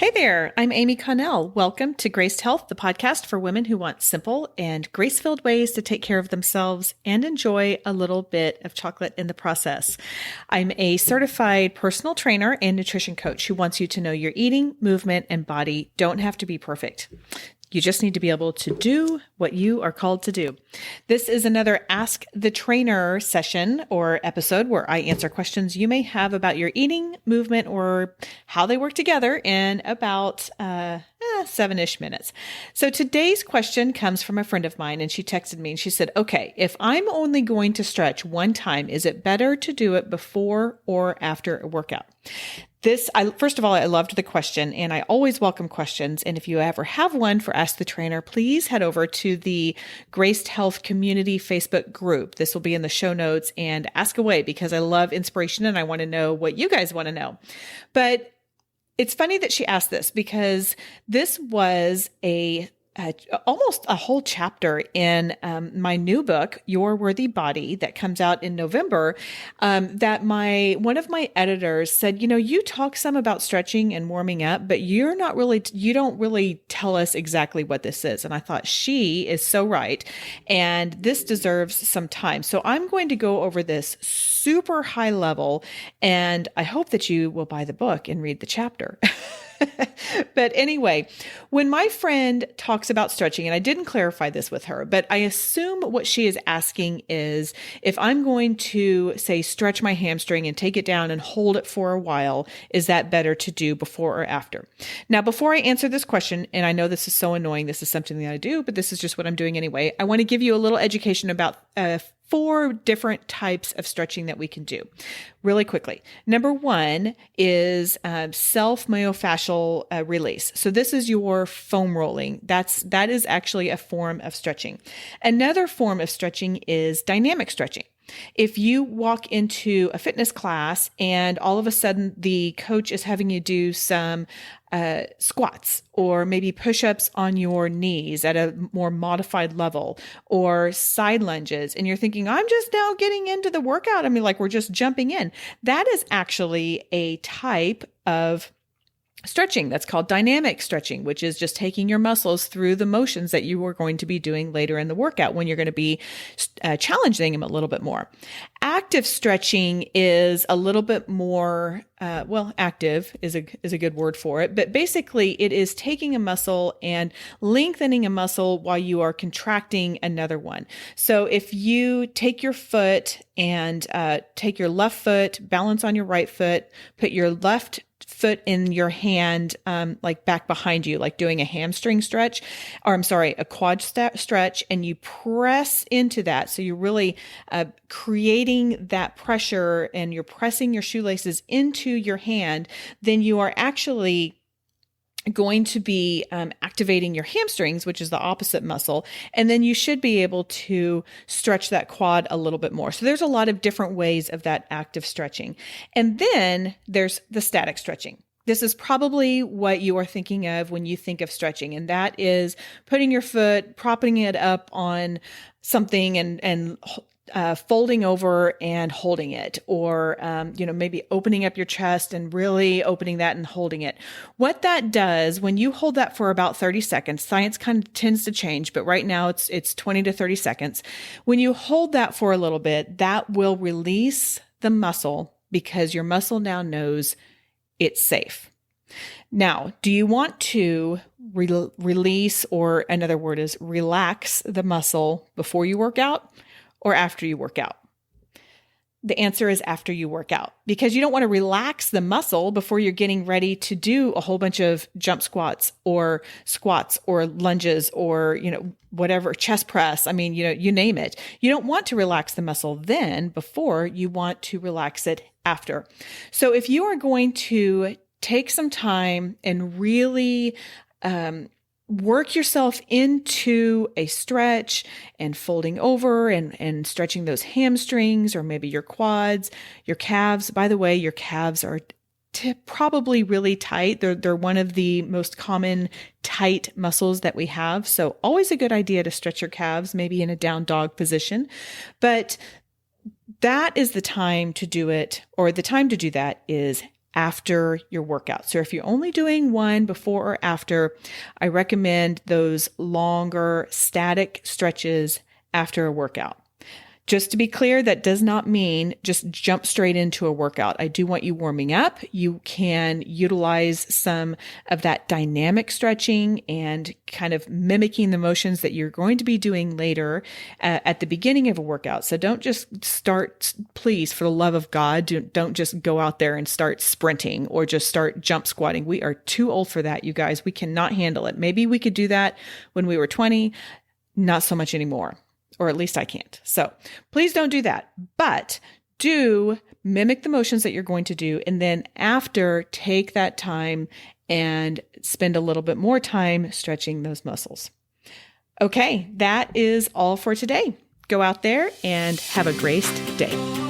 Hey there, I'm Amy.Connell. Welcome to Graced Health, the podcast for women who want simple and grace-filled ways to take care of themselves and enjoy a little bit of chocolate in the process. I'm a certified personal trainer and nutrition coach who wants you to know your eating, movement, and body don't have to be perfect. You just need to be able to do what you are called to do. This is another Ask the Trainer session or episode where I answer questions you may have about your eating, movement, or how they work together in about 7-ish minutes. So today's question comes from a friend of mine, and she texted me and she said, okay, if I'm only going to stretch one time, is it better to do it before or after a workout? First of all, I loved the question, and I always welcome questions. And if you ever have one for Ask the Trainer, please head over to the Graced Health Community Facebook group. This will be in the show notes, and ask away because I love inspiration and I want to know what you guys want to know. But it's funny that she asked this because this was almost a whole chapter in my new book, Your Worthy Body, that comes out in November, that one of my editors said, you talk some about stretching and warming up, but you don't really tell us exactly what this is. And I thought, she is so right. And this deserves some time. So I'm going to go over this super high level, and I hope that you will buy the book and read the chapter. But anyway, when my friend talks about stretching, and I didn't clarify this with her, but I assume what she is asking is if I'm going to say stretch my hamstring and take it down and hold it for a while, is that better to do before or after? Now, before I answer this question, and I know this is so annoying, this is something that I do, but this is just what I'm doing anyway, I want to give you a little education about 4 different types of stretching that we can do really quickly. Number 1 is self-myofascial release. So this is your foam rolling. That is actually a form of stretching. Another form of stretching is dynamic stretching. If you walk into a fitness class and all of a sudden the coach is having you do some squats or maybe push-ups on your knees at a more modified level or side lunges, and you're thinking, I'm just now getting into the workout. I mean, like we're just jumping in. That is actually a type of stretching that's called dynamic stretching, which is just taking your muscles through the motions that you are going to be doing later in the workout when you're going to be challenging them a little bit more. Active stretching is a little bit more, active is a good word for it, but basically it is taking a muscle and lengthening a muscle while you are contracting another one. So if you take your foot and take your left foot, balance on your right foot, put your left foot in your hand, like back behind you, like doing a hamstring stretch, a quad stretch, and you press into that. So you're really creating that pressure and you're pressing your shoelaces into your hand, then you are actually going to be activating your hamstrings, which is the opposite muscle. And then you should be able to stretch that quad a little bit more. So there's a lot of different ways of that active stretching. And then there's the static stretching. This is probably what you are thinking of when you think of stretching. And that is putting your foot, propping it up on something and folding over and holding it, or, maybe opening up your chest and really opening that and holding it. What that does when you hold that for about 30 seconds, science kind of tends to change, but right now it's 20 to 30 seconds. When you hold that for a little bit, that will release the muscle because your muscle now knows it's safe. Now, do you want to release, or another word is relax the muscle before you work out or after you work out? The answer is after you work out, because you don't want to relax the muscle before you're getting ready to do a whole bunch of jump squats or lunges or, whatever, chest press. I mean, you name it. You don't want to relax the muscle then before. You want to relax it after. So if you are going to take some time and really work yourself into a stretch and folding over and stretching those hamstrings or maybe your quads, your calves. By the way, your calves are probably really tight. They're one of the most common tight muscles that we have. So always a good idea to stretch your calves, maybe in a down dog position. But that is the time to do it, or the time to do that is after your workout. So if you're only doing one before or after, I recommend those longer static stretches after a workout. Just to be clear, that does not mean just jump straight into a workout. I do want you warming up. You can utilize some of that dynamic stretching and kind of mimicking the motions that you're going to be doing later at the beginning of a workout. So don't just start, please, for the love of God, don't just go out there and start sprinting or just start jump squatting. We are too old for that, you guys. We cannot handle it. Maybe we could do that when we were 20, not so much anymore. Or at least I can't. So please don't do that, but do mimic the motions that you're going to do. And then after, take that time and spend a little bit more time stretching those muscles. Okay, that is all for today. Go out there and have a graced day.